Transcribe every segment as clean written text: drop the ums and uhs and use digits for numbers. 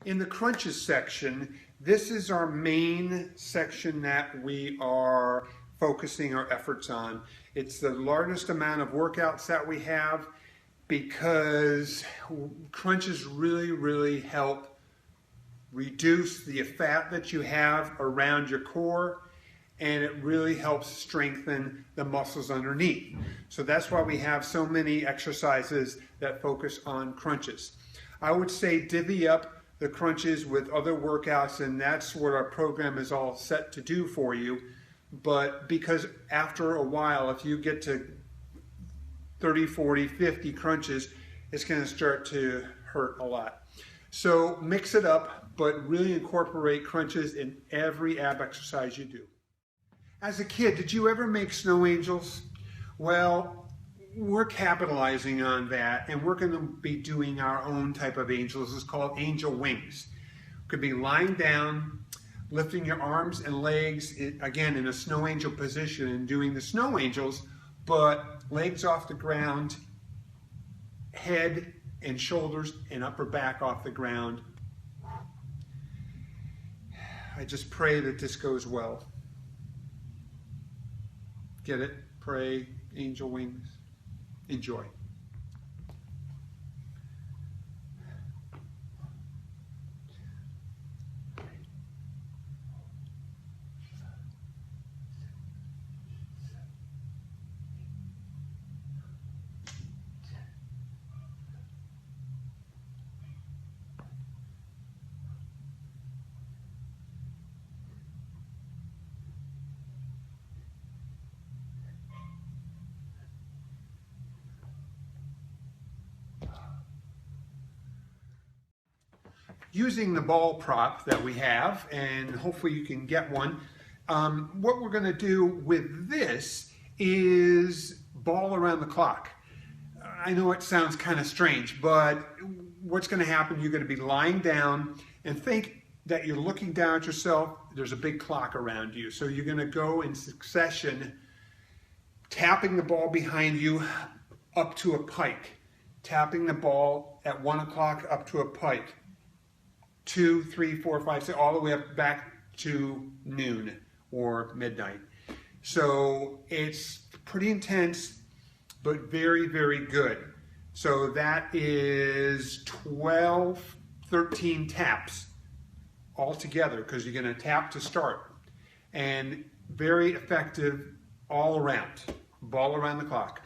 In the crunches section, this is our main section that we are focusing our efforts on. It's the largest amount of workouts that we have because crunches really help reduce the fat that you have around your core, and it really helps strengthen the muscles underneath. So that's why we have so many exercises that focus on crunches. I would say divvy up the crunches with other workouts, and that's what our program is all set to do for you. But because after a while, if you get to 30, 40, 50 crunches, it's going to start to hurt a lot. So mix it up, but really incorporate crunches in every ab exercise you do. As a kid, did you ever make snow angels? Well, we're capitalizing on that, and we're going to be doing our own type of angels. It's called angel wings. It could be lying down, lifting your arms and legs, again in a snow angel position, and doing the snow angels, but legs off the ground, head and shoulders and upper back off the ground. I just pray that this goes well. Get it? Pray, angel wings. Enjoy. Using the ball prop that we have, and hopefully you can get one, what we're going to do with this is ball around the clock. I know it sounds kind of strange, but what's going to happen, you're going to be lying down and think that you're looking down at yourself. There's a big clock around you. So you're going to go in succession, tapping the ball behind you up to a pike, tapping the ball at 1 o'clock up to a pike. 2, 3, 4, 5, 6, all the way up back to noon or midnight. So it's pretty intense, but very good. So that is 12, 13 taps all together, because you're going to tap to start. And very effective all around. Ball around the clock.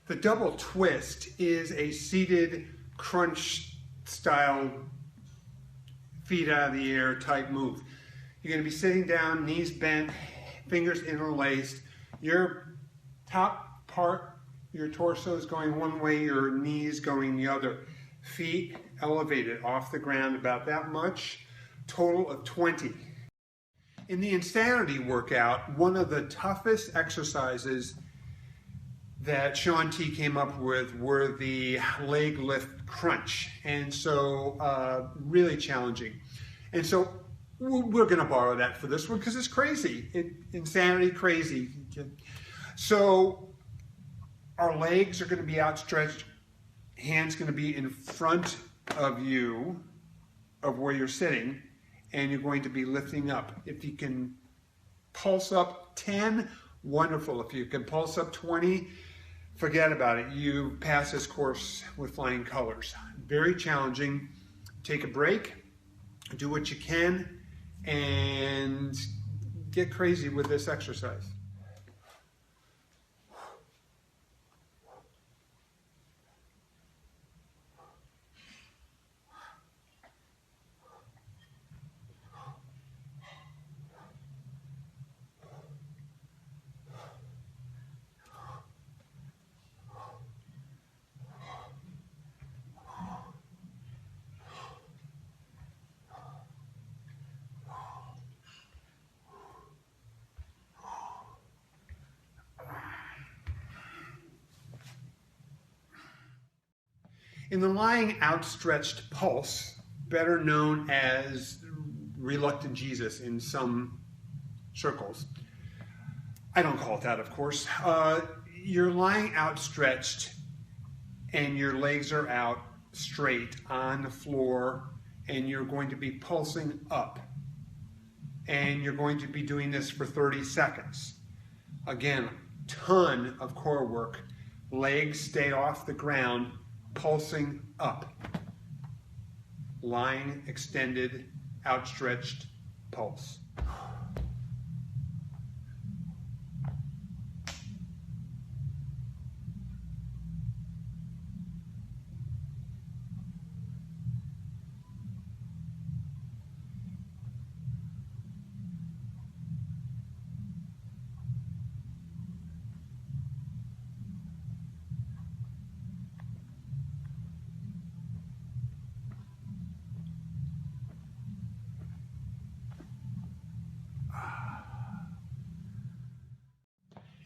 The double twist is a seated crunch style feet out of the air type move. You're going to be sitting down, knees bent, fingers interlaced. Your top part, your torso is going one way, your knees going the other. Feet elevated off the ground about that much. Total of 20. In the Insanity workout, one of the toughest exercises that Shaun T came up with were the leg lift crunch, and so really challenging. And so we're going to borrow that for this one because it's crazy. Insanity crazy. So our legs are going to be outstretched, hands going to be in front of you, of where you're sitting, and you're going to be lifting up. If you can pulse up 10, wonderful. If you can pulse up 20, forget about it. You pass this course with flying colors. Very challenging. Take a break, do what you can, and get crazy with this exercise. In the lying outstretched pulse, better known as reluctant Jesus in some circles, I don't call it that, of course, you're lying outstretched and your legs are out straight on the floor, and you're going to be pulsing up. And you're going to be doing this for 30 seconds. Again, ton of core work. Legs stay off the ground, pulsing up. Lying, extended, outstretched pulse.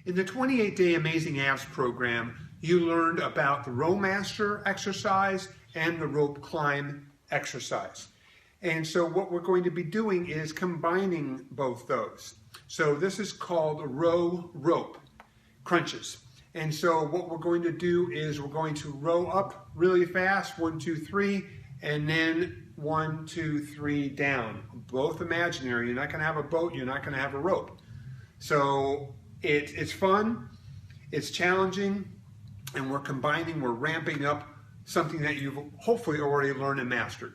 In the 28-day Amazing Abs program, you learned about the Rowmaster exercise and the rope climb exercise. And so what we're going to be doing is combining both those. So this is called row rope crunches. And so what we're going to do is we're going to row up really fast, 1, 2, 3, and then 1, 2, 3 down. Both imaginary. You're not going to have a boat, you're not going to have a rope. So it's fun, it's challenging, and we're combining, we're ramping up something that you've hopefully already learned and mastered.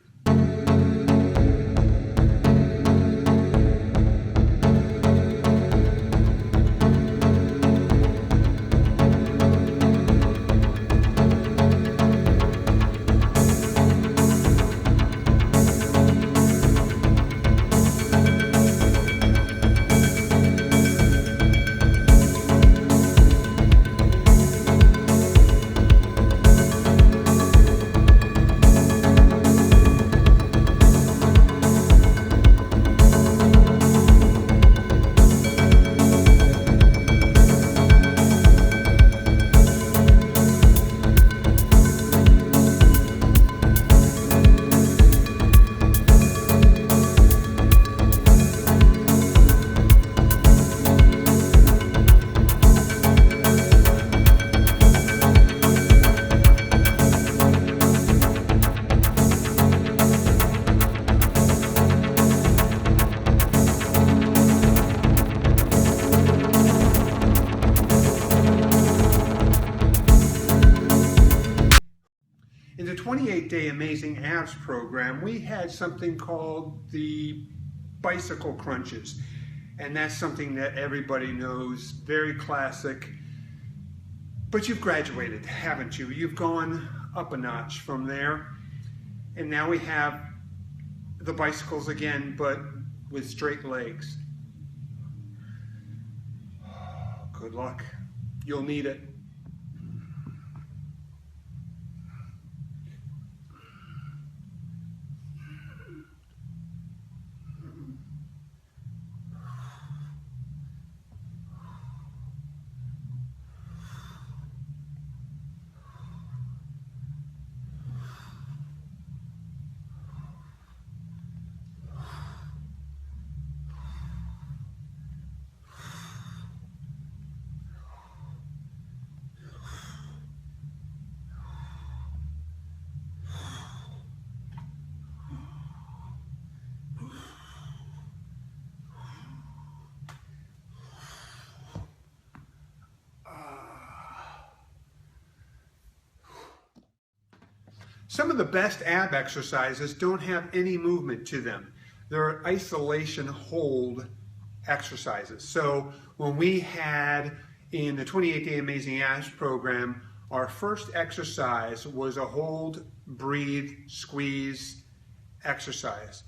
In the 28-day Amazing Abs program, we had something called the bicycle crunches. And that's something that everybody knows, very classic. But you've graduated, haven't you? You've gone up a notch from there. And now we have the bicycles again, but with straight legs. Good luck. You'll need it. Some of the best ab exercises don't have any movement to them. They're isolation hold exercises. So when we had in the 28-day Amazing Abs program, our first exercise was a hold, breathe, squeeze exercise.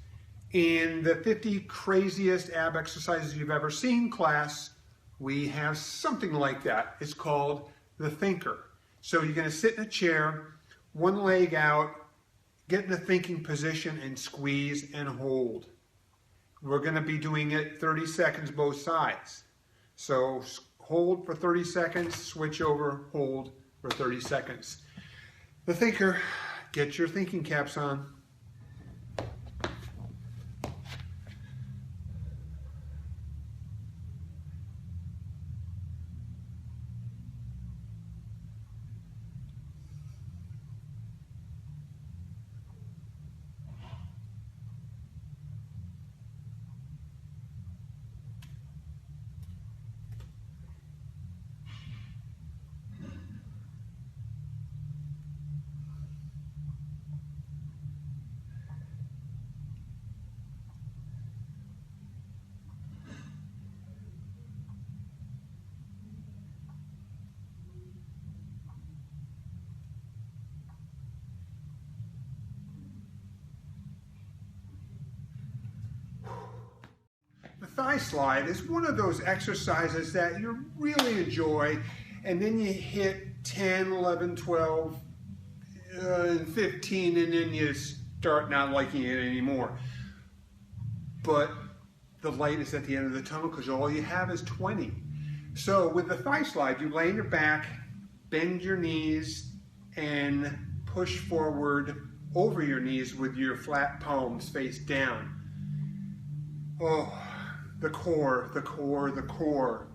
In the 50 craziest ab exercises you've ever seen class, we have something like that. It's called the thinker. So you're going to sit in a chair, one leg out, get in a thinking position and squeeze and hold. We're going to be doing it 30 seconds both sides. So hold for 30 seconds, switch over, hold for 30 seconds. The thinker Get your thinking caps on. The thigh slide is one of those exercises that you really enjoy, and then you hit 10, 11, 12, 15, and then you start not liking it anymore. But the light is at the end of the tunnel because all you have is 20. So with the thigh slide, you lay on your back, bend your knees, and push forward over your knees with your flat palms face down. Oh, the core, the core, the core.